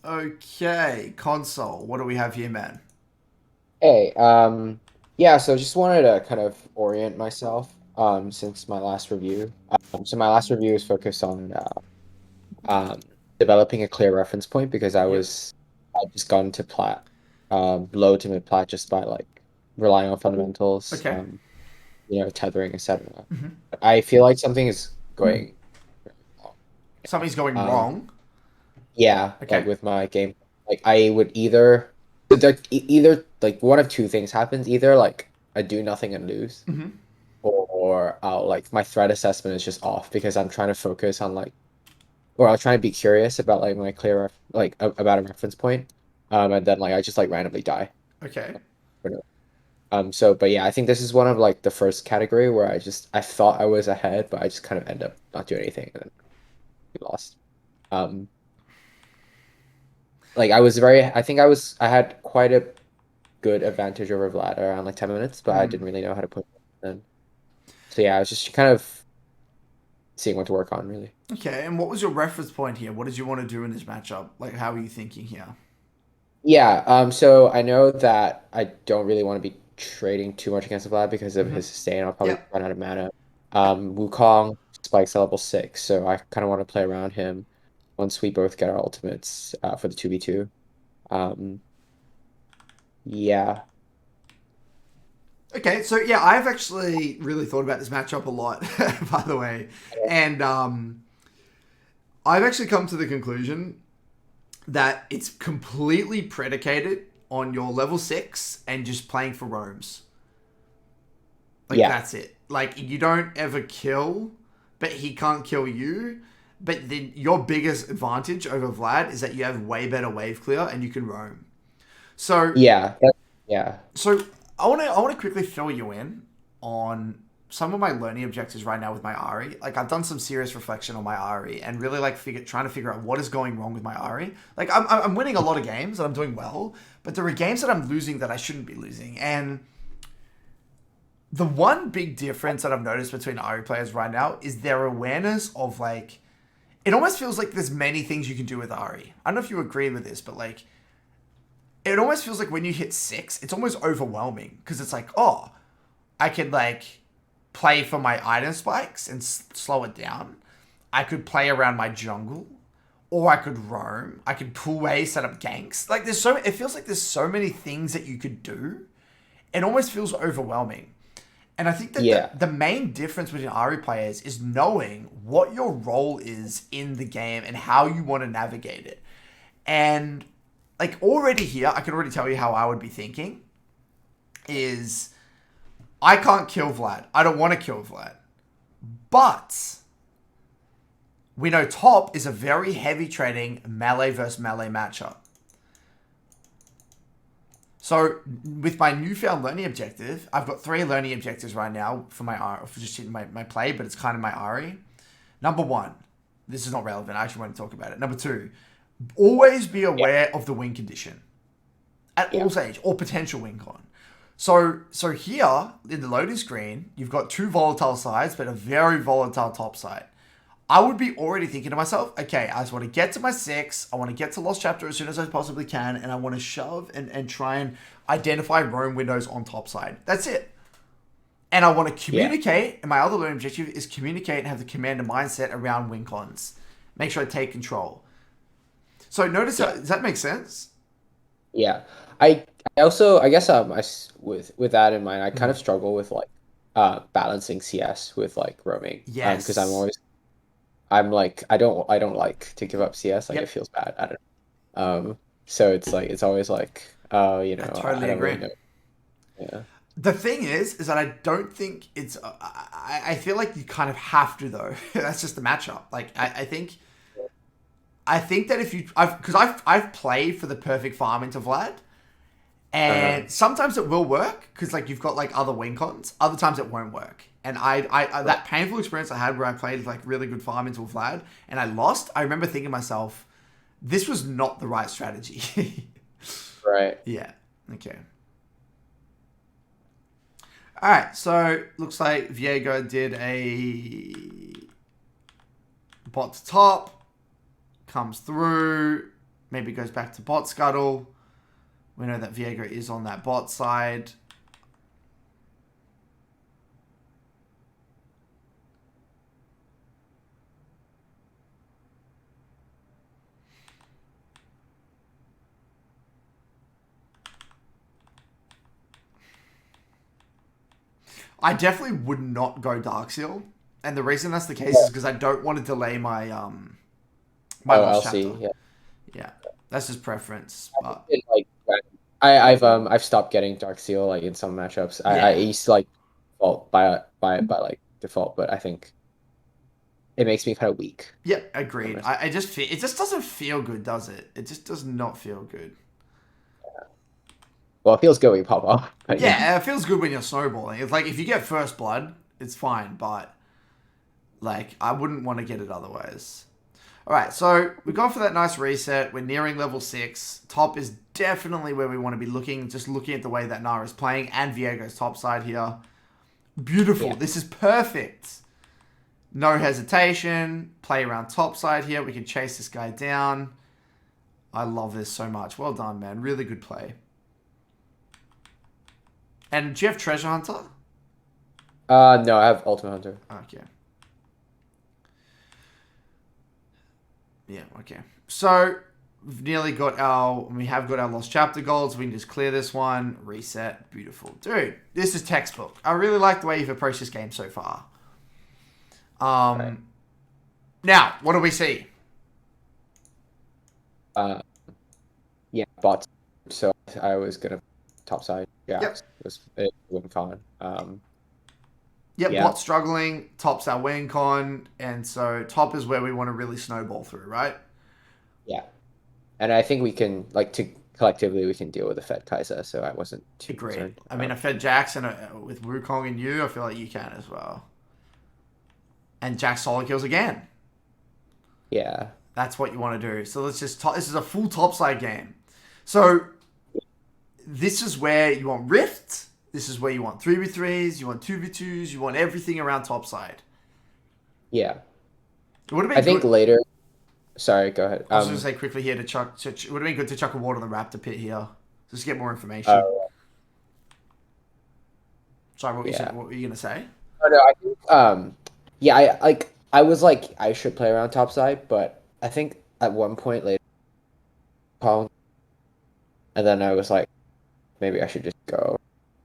Okay, console. What do we have here, man? Hey, yeah, so just wanted to kind of orient myself since my last review. So my last review is focused on um, developing a clear reference point because Yep. I just got into plat, low to mid plat just by like relying on fundamentals, Okay. tethering, etc. I feel like something is going wrong now. Something's going wrong. Yeah, like Okay. with my game, like I would either so either like one of two things happens. Either like I do nothing and lose, or I'll like my threat assessment is just off because I'm trying to focus on like, or I'll try to be curious about like my about a reference point, and then like I just like randomly die. Okay. So but yeah, I think this is one of like the first category where I thought I was ahead, but I just kind of end up not doing anything and then we lost. Um, like I think I had quite a good advantage over Vlad around like 10 minutes, but I didn't really know how to put it in. So yeah, I was just kind of seeing what to work on really. Okay. And what was your reference point here? What did you want to do in this matchup? Like, how are you thinking here? Yeah, so I know that I don't really want to be trading too much against Vlad because of his sustain. I'll probably Yep. run out of mana. Yep. Wukong spikes at level 6, so I kind of want to play around him once we both get our ultimates for the 2v2. Um, yeah. Okay. So yeah, I've actually really thought about this matchup a lot, by the way, and I've actually come to the conclusion that it's completely predicated on your level six and just playing for roams. Like Yeah. that's it. Like you don't ever kill, but he can't kill you. But then your biggest advantage over Vlad is that you have way better wave clear and you can roam. So Yeah. Yeah. so I wanna quickly fill you in on some of my learning objectives right now with my Ahri. Like I've done some serious reflection on my Ahri and really like trying to figure out what is going wrong with my Ahri. Like I'm winning a lot of games and I'm doing well, but there are games that I'm losing that I shouldn't be losing. And the one big difference that I've noticed between Ahri players right now is their awareness of like it almost feels like there's many things you can do with Ahri. I don't know if you agree with this, but like it almost feels like when you hit six, it's almost overwhelming because it's like, oh, I could like play for my item spikes and slow it down. I could play around my jungle, or I could roam. I could pull away, set up ganks. Like there's so it feels like there's so many things that you could do. It almost feels overwhelming. And I think that Yeah. the main difference between Ari players is knowing what your role is in the game and how you want to navigate it. And like already here, I can already tell you how I would be thinking is I can't kill Vlad. I don't want to kill Vlad. But we know top is a very heavy trading melee versus melee matchup. So with my newfound learning objective, I've got three learning objectives right now for for just my play, but it's kind of my Ari. Number one, this is not relevant. I actually want to talk about it. Number two, always be Yeah. aware of the win condition at all Yeah. stage or potential win con. So here in the loading screen, you've got two volatile sides, but a very volatile top side. I would be already thinking to myself, okay, I just want to get to my six. I want to get to Lost Chapter as soon as I possibly can, and I want to shove and try and identify roam windows on top side. That's it. And I want to Yeah. communicate, and my other learning objective is communicate and have the commander mindset around win cons. Make sure I take control. So notice how Yeah. does that make sense? Yeah. I also I guess with that in mind, I kind of Mm. struggle with like balancing CS with like roaming. Because Yes. I'm like I don't like to give up CS, like it Yep. feels bad. I don't know. So it's like it's always like I I totally don't agree. really know. Yeah. The thing is that I don't think it's. I feel like you kind of have to though. That's just the matchup. Like I think that if you, I've played for the perfect farm into Vlad, Uh-huh. and sometimes it will work because like you've got like other win cons. Other times it won't work. And Right. that painful experience I had where I played like really good farm into Vlad and I lost. I remember thinking to myself, this was not the right strategy. Right. Yeah. Okay. All right. So looks like Viego did a bot to top, comes through. Maybe goes back to bot scuttle. We know that Viego is on that bot side. I definitely would not go Dark Seal. And the reason that's the case is because I don't want to delay my my lost LC, chapter. yeah. Yeah. That's just preference. But Like I've stopped getting Dark Seal like in some matchups. I used to like default by like default, but I think it makes me kind of weak. yeah, agreed. I just feel it just doesn't feel good, does it? It just does not feel good. Well, it feels good when you pop off. But Yeah, it feels good when you're snowballing. It's like if you get first blood, it's fine, but like I wouldn't want to get it otherwise. Alright, so we've gone for that nice reset. We're nearing level 6. Top is definitely where we want to be looking. Just looking at the way that Nara's playing and Viego's top side here. Beautiful. Yeah. This is perfect. No hesitation. Play around top side here. We can chase this guy down. I love this so much. Well done, man. Really good play. And do you have Treasure Hunter? No, I have Ultimate Hunter. Okay. Yeah, okay. So, we've nearly got we have got our Lost Chapter golds. We can just clear this one. Reset. Beautiful. Dude, this is textbook. I really like the way you've approached this game so far. Right. Now, what do we see? Yeah, bots. So I was gonna top side. Yeah, Yep. it win con. Yep, Yeah. bot struggling. Top's our win con. And so, top is where we want to really snowball through, right? Yeah, and I think we can collectively we can deal with the Fed Kaiser. So I wasn't too Agreed. concerned. I mean, I fed Jackson with Wukong and you. I feel like you can as well. And Jack solo kills again. Yeah. That's what you want to do. So let's just this is a full topside game. So this is where you want Rift. This is where you want 3v3s, you want 2v2s, you want everything around topside. Yeah. It would have been I think good. later. Sorry, go ahead. I was going to say quickly here it would have been good to chuck a ward on the Raptor pit here. Just to get more information. Sorry, what were you going to say? Oh, no, I think yeah, I was like I should play around topside, but I think at one point later, and then I was like, maybe I should just go.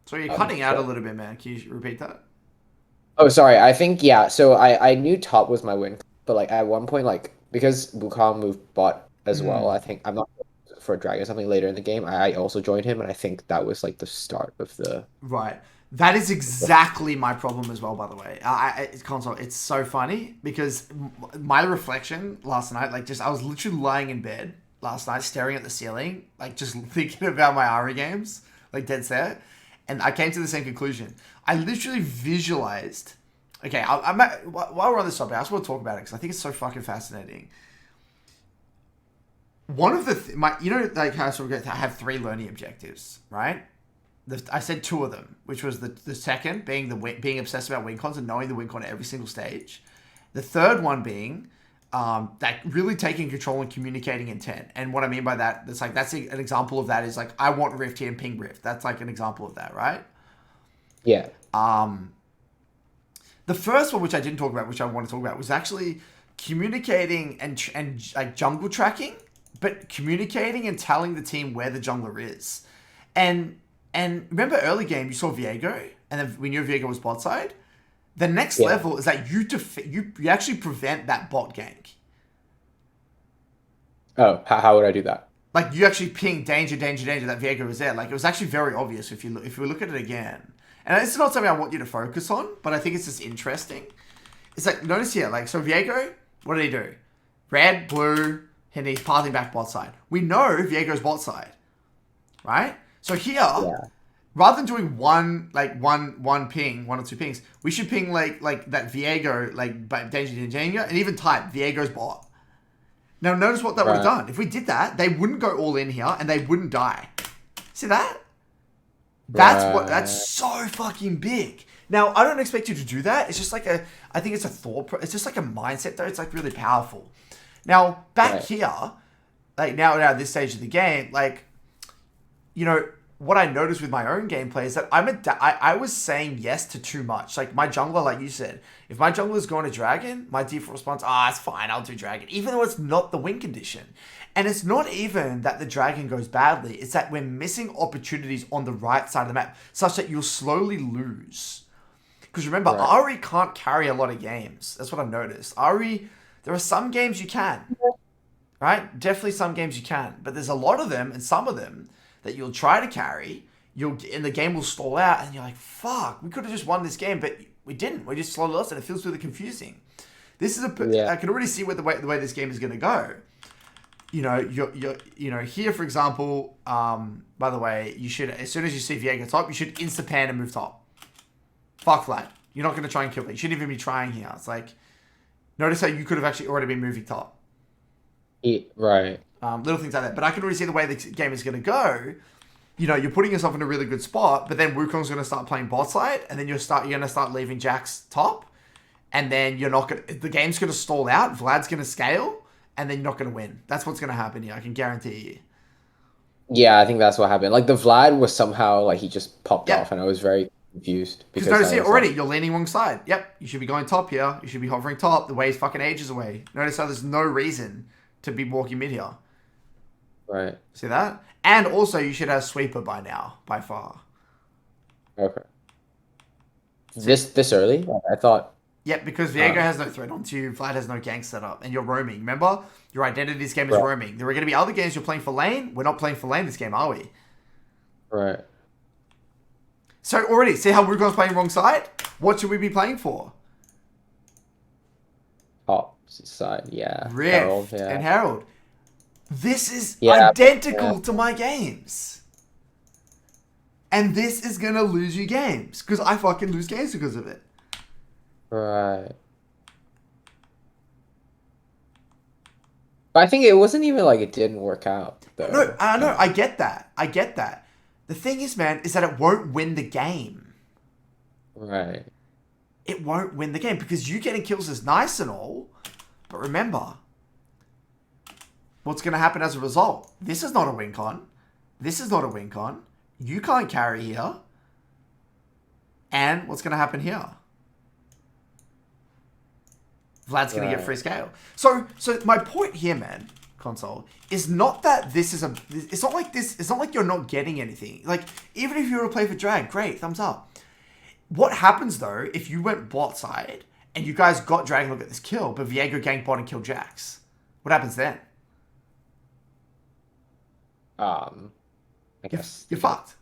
So you're cutting out a little bit, man. Can you repeat that? Oh, sorry. I think yeah. So I knew top was my win, but like at one point, like because Wukong moved bot as well, I think I'm not for a drag or something later in the game. I also joined him, and I think that was like the start of the right. That is exactly my problem as well, by the way. Console, it's so funny because my reflection last night, like I was literally lying in bed last night, staring at the ceiling, like just thinking about my Ahri games, like dead set. And I came to the same conclusion. I literally visualized. Okay, while we're on this topic, I just want to talk about it because I think it's so fucking fascinating. One of the, like how I have 3 learning objectives, right? I said 2 of them, which was the second being being obsessed about win cons and knowing the win con at every single stage. The third one being that really taking control and communicating intent. And what I mean by that, that's an example of that is like I want Rift here and ping Rift. That's like an example of that, right? yeah. The first one, which I didn't talk about, which I want to talk about, was actually communicating and like jungle tracking, but communicating and telling the team where the jungler is. And remember early game, you saw Viego, and then we knew Viego was bot side. The next level is that you actually prevent that bot gank. Oh, how would I do that? Like you actually ping danger that Viego was there. Like it was actually very obvious if we look at it again. And it's not something I want you to focus on, but I think it's just interesting. It's like notice here, like so Viego, what did he do? Red, blue, and he's passing back bot side. We know Viego's bot side, right? So here, rather than doing one ping, 1 or 2 pings, we should ping like that Viego, like danger, and even type Viego's bot. Now notice what that would have done. If we did that, they wouldn't go all in here and they wouldn't die. See that? That's so fucking big. Now I don't expect you to do that. It's just like I think it's a thought. It's just like a mindset though. It's like really powerful. Now back here. like now at this stage of the game, like, you know, what I noticed with my own gameplay is that I was saying yes to too much. Like my jungler, like you said, if my jungler is going to dragon, my default response, it's fine, I'll do dragon, even though it's not the win condition. And it's not even that the dragon goes badly, it's that we're missing opportunities on the right side of the map, such that you'll slowly lose. Because remember, Right. Ahri can't carry a lot of games. That's what I've noticed. Ahri, there are some games you can, right? Definitely some games you can, but there's a lot of them, and some of them that you'll try to carry, and the game will stall out, and you're like, fuck, we could have just won this game, but we didn't. We just slowly lost, and it feels really confusing. This is Yeah. I can already see the way this game is going to go. You know, you're here, for example. By the way, you should, as soon as you see Viego top, you should insta pan and move top. Fuck Vlad. You're not going to try and kill me. You shouldn't even be trying here. It's like, notice how you could have actually already been moving top. Right. Little things like that. But I can already see the way the game is going to go. You know, you're putting yourself in a really good spot, but then Wukong's going to start playing bot side, and then you're going to start leaving Jax top, and then the game's going to stall out, Vlad's going to scale, and then you're not going to win. That's what's going to happen here, I can guarantee you. Yeah, I think that's what happened. Like the Vlad was somehow like he just popped Yep. off, and I was very confused Because notice I here was already, like, you're leaning wrong side. Yep, you should be going top here. You should be hovering top. The way's fucking ages away. Notice how there's no reason to be walking mid here. right. See that? And also, you should have sweeper by now, by far. Okay. This early? I thought. Yep, because Viego has no threat onto you, Vlad has no gank set up, and you're roaming. Remember? Your identity this game is Right. roaming. There are going to be other games you're playing for lane. We're not playing for lane this game, are we? Right. So already, see how Wukong's playing wrong side? What should we be playing for? Top side, yeah. Rift Herald, yeah. and Herald. This is Yeah, identical yeah. to my games. And this is going to lose you games. Because I fucking lose games because of it. Right. But I think it wasn't even like it didn't work out, though. No, I know. I get that. I get that. The thing is, man, is that it won't win the game. Right. It won't win the game because you getting kills is nice and all, but remember, what's going to happen as a result? This is not a win con. This is not a win con. You can't carry here. And what's going to happen here? Vlad's going to get free scale. So my point here, man, console, is not that this is it's not like this, it's not like you're not getting anything. Like, even if you were to play for drag, great, thumbs up. What happens, though, if you went bot side and you guys got Dragon Look at this kill, but Viego ganked bot and killed Jax? What happens then? I guess. You're fucked.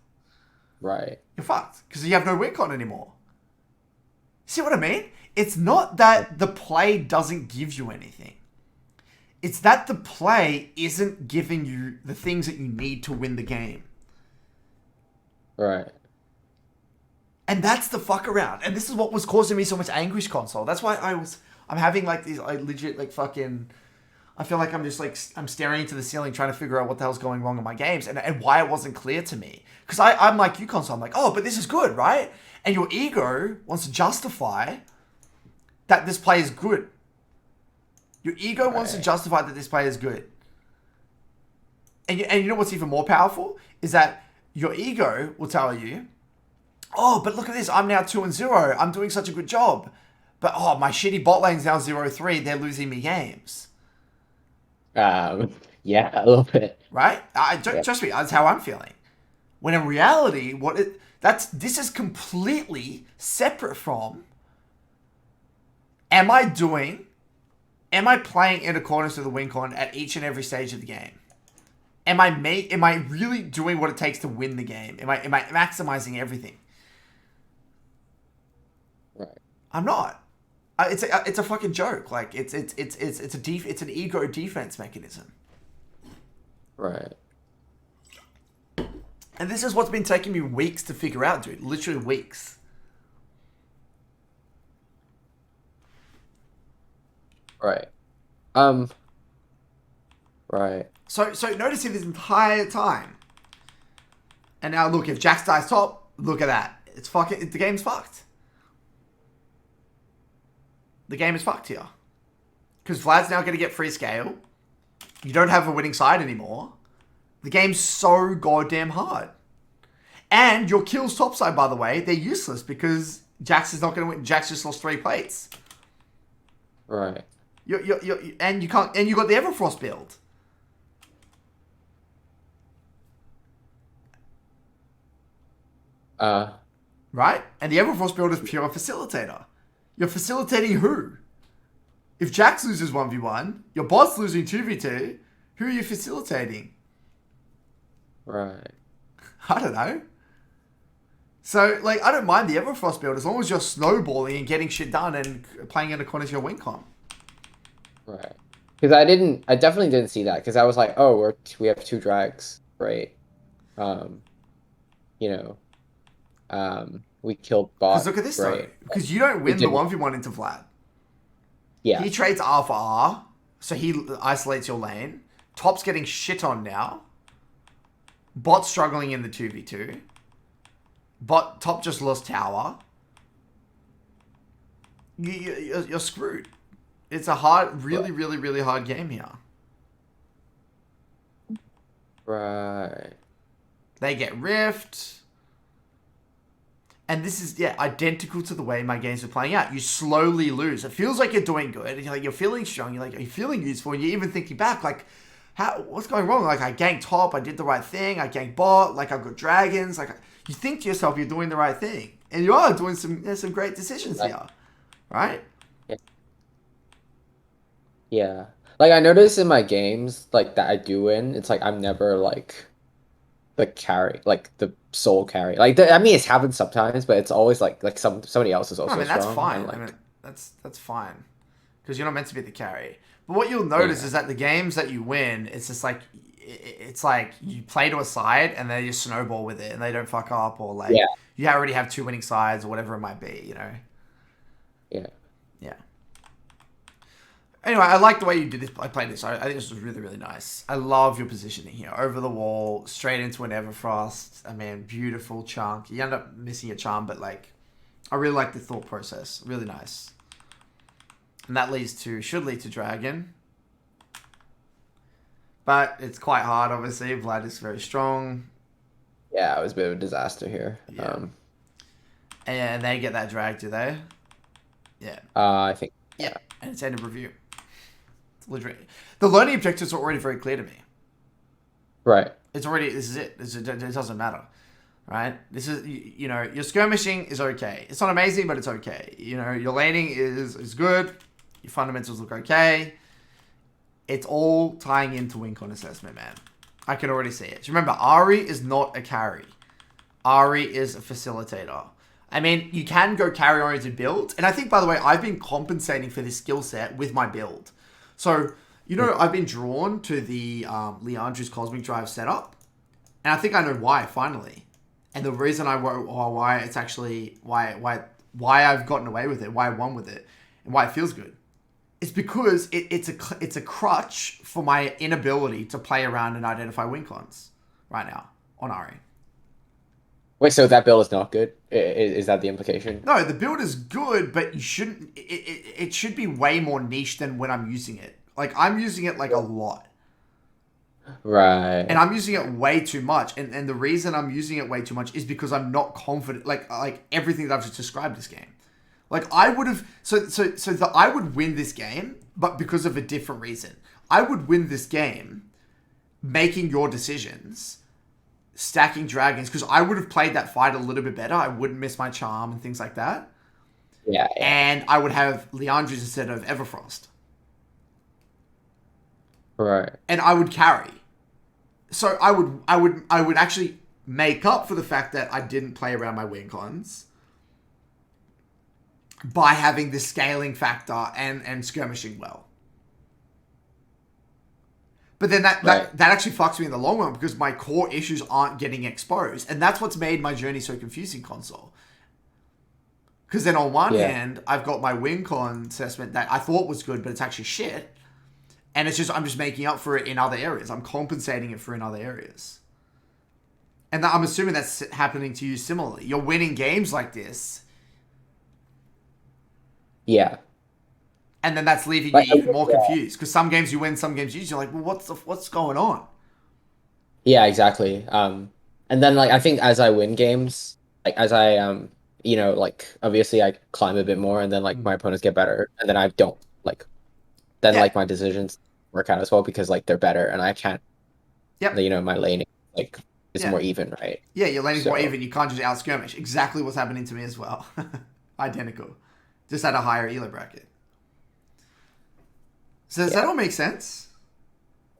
Right. You're fucked. Because you have no win con anymore. See what I mean? It's not that the play doesn't give you anything. It's that the play isn't giving you the things that you need to win the game. Right. And that's the fuck around. And this is what was causing me so much anguish, console. That's why I'm having like these legit like fucking, I feel like I'm just like, I'm staring into the ceiling trying to figure out what the hell's going wrong in my games and why it wasn't clear to me. Because I'm like you, console. I'm like, oh, but this is good, right? And your ego wants to justify that this play is good. Your ego wants to justify that this play is good. And you know what's even more powerful? Is that your ego will tell you, oh, but look at this. I'm now 2-0. I'm doing such a good job. But, oh, my shitty bot lane's now 0-3. They're losing me games. Yeah, a little bit. Right? Trust me, that's how I'm feeling. When in reality, this is completely separate from, am I playing in accordance to the win con at each and every stage of the game? Am I really doing what it takes to win the game? Am I maximizing everything? Right. I'm not. It's a fucking joke. Like it's an ego defense mechanism. Right. And this is what's been taking me weeks to figure out, dude. Literally weeks. Right. Right. So notice here this entire time. And now look, if Jax dies top, look at that. It's fucking, the game's fucked. The game is fucked here. Because Vlad's now going to get free scale. You don't have a winning side anymore. The game's so goddamn hard. And your kills topside, by the way, they're useless because Jax is not going to win. Jax just lost 3 plates. Right. And you can't. And you got the Everfrost build. Right? And the Everfrost build is pure facilitator. You're facilitating who? If Jax loses 1v1, your bot's losing 2v2, who are you facilitating? Right. I don't know. So, like, I don't mind the Everfrost build as long as you're snowballing and getting shit done and playing in according to your win con. Right. Because I definitely didn't see that because I was like, oh, we have 2 drags, right? You know, we killed bot. Because look at this, right? though. Because you don't win the 1v1 into Vlad. Yeah. He trades R for R, so he isolates your lane. Top's getting shit on now. Bot's struggling in the 2v2. Top just lost tower. You're screwed. It's a hard, really hard game here. Right. They get rift. And this is, identical to the way my games are playing out. You slowly lose. It feels like you're doing good. You're feeling strong. You're feeling useful. And you're even thinking back, like, what's going wrong? Like, I ganked top. I did the right thing. I ganked bot. Like, I've got dragons. Like, you think to yourself you're doing the right thing. And you are doing some great decisions here. Right? Yeah. Like, I notice in my games, like, that I do win, it's like I'm never, like, the carry, like, the sole carry. Like, I mean, it's happened sometimes, but it's always, like somebody else is also strong. That's fine. And, like, I mean, that's fine. Because you're not meant to be the carry. But what you'll notice is that the games that you win, it's just like, it's like you play to a side and they just snowball with it and they don't fuck up or, like, you already have 2 winning sides or whatever it might be, you know? Yeah. Yeah. Anyway, I like the way you did this. I played this. I think this was really nice. I love your positioning here. Over the wall, straight into an Everfrost. I mean, beautiful chunk. You end up missing a charm, but, like, I really like the thought process. Really nice. And that should lead to Dragon. But it's quite hard, obviously. Vlad is very strong. Yeah, it was a bit of a disaster here. Yeah. And they get that drag, do they? Yeah. I think. Yeah. And it's end of review. The learning objectives are already very clear to me. Right. This is it. It doesn't matter. Right? This is, your skirmishing is okay. It's not amazing, but it's okay. Your laning is good. Your fundamentals look okay. It's all tying into win con assessment, man. I can already see it. Remember, Ahri is not a carry. Ahri is a facilitator. I mean, you can go carry-oriented build. And I think, by the way, I've been compensating for this skill set with my build. So, I've been drawn to the Leandri's Cosmic Drive setup. And I think I know why, finally. And the reason why it's actually, why I've gotten away with it, why I won with it, and why it feels good. It's because it's a crutch for my inability to play around and identify win cons right now on Ahri. Wait, so that build is not good? Is that the implication? No, the build is good, but you shouldn't. It should be way more niche than when I'm using it. Like, I'm using it, like, a lot. Right. And I'm using it way too much. And the reason I'm using it way too much is because I'm not confident. Like everything that I've just described this game. Like, I would have... I would win this game, but because of a different reason. I would win this game making your decisions, stacking dragons, because I would have played that fight a little bit better. I wouldn't miss my charm and things like that. Yeah. And I would have Leandri's instead of Everfrost. Right. And I would carry. So I would actually make up for the fact that I didn't play around my win cons by having the scaling factor and skirmishing well. But then that actually fucks me in the long run because my core issues aren't getting exposed. And that's what's made my journey so confusing, console. Because then on one hand, I've got my win con assessment that I thought was good, but it's actually shit. And I'm just making up for it in other areas. I'm compensating it for in other areas. And I'm assuming that's happening to you similarly. You're winning games like this. Yeah. And then that's leaving Like, you even more confused because some games you win, some games you lose. You're like, well, what's going on? yeah, exactly. And then like I think as I win games, like as I like obviously I climb a bit more, and then like Mm. my opponents get better, and then I don't like then Yeah. like my decisions work out as well because like they're better, and I can't, Yep. my laning like is Yeah. more even, right? Yeah. Your laning's more So even. You can't just out skirmish. Exactly what's happening to me as well. Identical. Just at a higher elo bracket. So does that yeah, all make sense?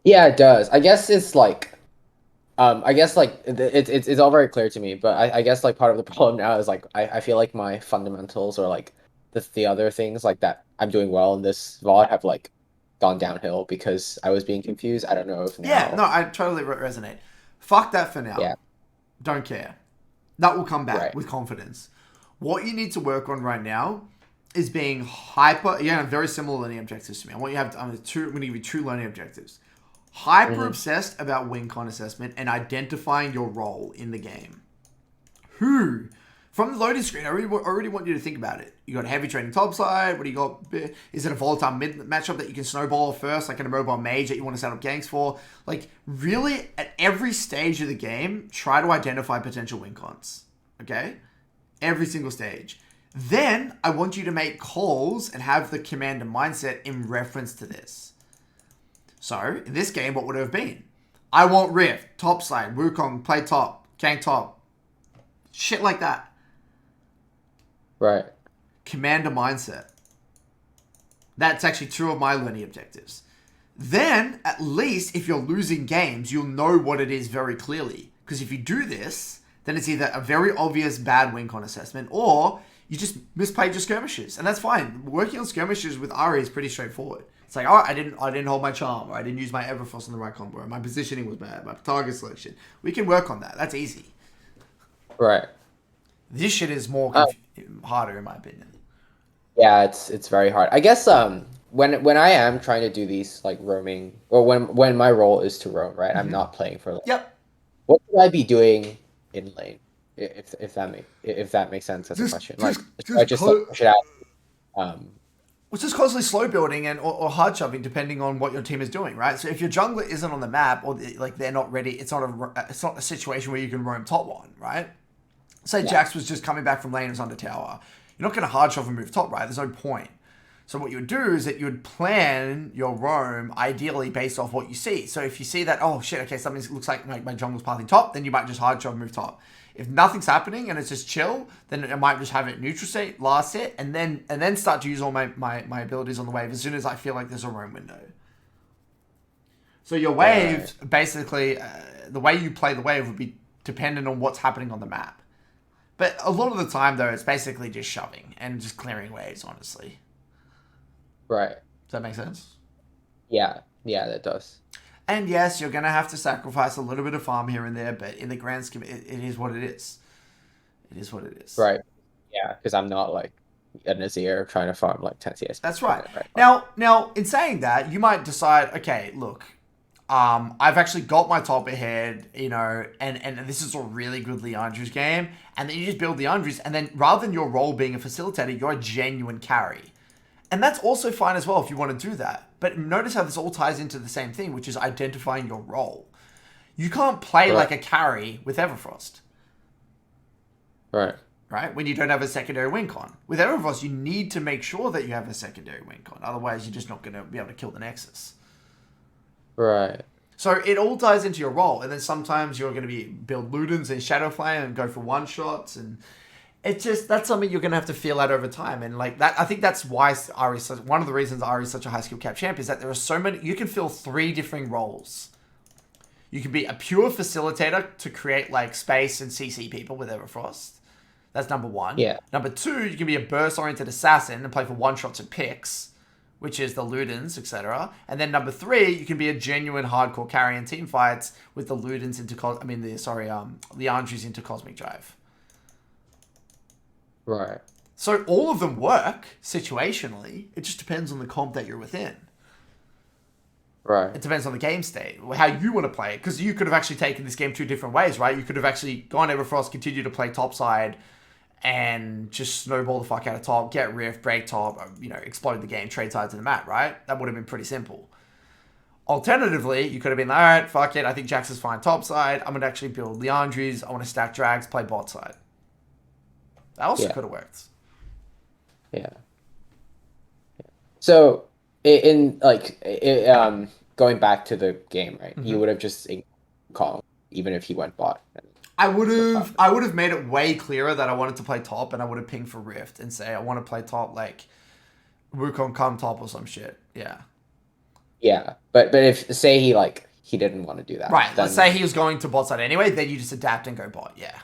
yeah, it does. I guess it's like I guess like it's all very clear to me, but I guess like part of the problem now is like I feel like my fundamentals or like the other things like that I'm doing well in this VOD have like gone downhill because I was being confused. I don't know if Yeah. No, now, I totally resonate. Fuck that for now. yeah, Don't care. That will come back right, with confidence. What you need to work on right now is being hyper. Yeah, very similar learning objectives to me. I want you to have. I'm going to give you two learning objectives. Hyper hmm, obsessed about win con assessment and identifying your role in the game. Who? From the loading screen, I already want you to think about it. You got heavy trading topside. What do you got? Is it a volatile mid matchup that you can snowball first, like in a mobile mage that you want to set up ganks for? Like, really, at every stage of the game, try to identify potential win cons. Okay? Every single stage. Then, I want you to make calls and have the commander mindset in reference to this. So, in this game, what would it have been? I want Rift, topside, Wukong, play top, gank top. Shit like that. right, Commander mindset. That's actually two of my learning objectives. Then, at least if you're losing games, you'll know what it is very clearly. Because if you do this, then it's either a very obvious bad win con assessment or you just misplayed your skirmishes. And that's fine. Working on skirmishes with Ahri is pretty straightforward. It's like, oh, I didn't hold my charm, or I didn't use my Everfrost on the right combo, or my positioning was bad, my target selection. We can work on that. That's easy. right. This shit is more harder, in my opinion. Yeah, it's very hard. I guess when I am trying to do these like roaming, or when my role is to roam, right? I'm not playing for like, Yep. what should I be doing in lane? If that makes sense as a Just, question. Like just, should I just, just like clo- push it out? Um, Which is constantly slow building and or hard shoving depending on what your team is doing, right? So if your jungler isn't on the map or like they're not ready, it's not a situation where you can roam top one, right? Say yeah, Jax was just coming back from lane and was under tower. You're not going to hard shove and move top, right? There's no point. So what you would do is that you would plan your roam ideally based off what you see. So if you see that, oh shit, okay, something looks like my jungle's pathing top, then you might just hard shove and move top. If nothing's happening and it's just chill, then I might just have it neutral state, last hit, and then start to use all my abilities on the wave as soon as I feel like there's a roam window. So your right, waves, basically, the way you play the wave would be dependent on what's happening on the map. But a lot of the time, though, it's basically just shoving and just clearing waves, honestly. right. Does that make sense? Yeah, yeah, that does. And yes, you're going to have to sacrifice a little bit of farm here and there, but in the grand scheme, it is what it is. It is what it is. Right. Yeah, because I'm not like a Nazir trying to farm like 10 CS That's per right. minute, right? Like, Now, in saying that, you might decide, okay, look, I've actually got my top ahead, and this is a really good Leandre's game, and then you just build Leandre's, and then rather than your role being a facilitator, you're a genuine carry. And that's also fine as well if you want to do that. But notice how this all ties into the same thing, which is identifying your role. You can't play right, like a carry with Everfrost, right, right? When you don't have a secondary win con. With Everfrost, you need to make sure that you have a secondary win con. Otherwise, you're just not going to be able to kill the Nexus. right, So it all ties into your role, and then sometimes you're going to build Ludens and Shadowflame and go for one shots, and that's something you're going to have to feel out over time. And like that, I think that's why one of the reasons Ahri is such a high skill cap champ is that there are so many. You can fill 3 different roles. You can be a pure facilitator to create like space and CC people with Everfrost. That's number 1. yeah, Number 2, you can be a burst oriented assassin and play for one shots and picks, which is the Ludens, etc. And then number 3, you can be a genuine hardcore carry in team fights with the Ludens the Andrews into Cosmic Drive. right, So all of them work situationally. It just depends on the comp that you're within. right, It depends on the game state, how you want to play it. Because you could have actually taken this game 2 different ways, right? You could have actually gone Everfrost, continued to play topside, and just snowball the fuck out of top, get rift, break top, explode the game, trade sides to the mat, right? That would have been pretty simple. Alternatively, you could have been like, all right, fuck it, I think Jax is fine top side. I'm going to actually build Leandri's. I want to stack drags, play bot side. That also could have worked. Yeah. So, going back to the game, right? You would have just called even if he went bot. I would have made it way clearer that I wanted to play top, and I would have pinged for rift and say I want to play top, like Wukong come top or some shit. Yeah. Yeah, but if say he didn't want to do that, right? Let's say he was going to bot side anyway. Then you just adapt and go bot. Yeah.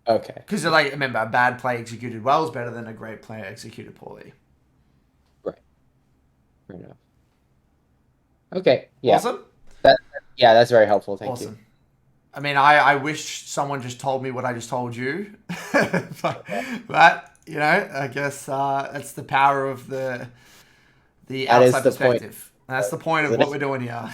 Okay. Because remember, a bad play executed well is better than a great play executed poorly. Right. Fair enough. Okay. Yeah. Awesome. That's very helpful. Thank you. I mean, I wish someone just told me what I just told you, but I guess that's the power of the outside perspective. That's the point of what we're doing here.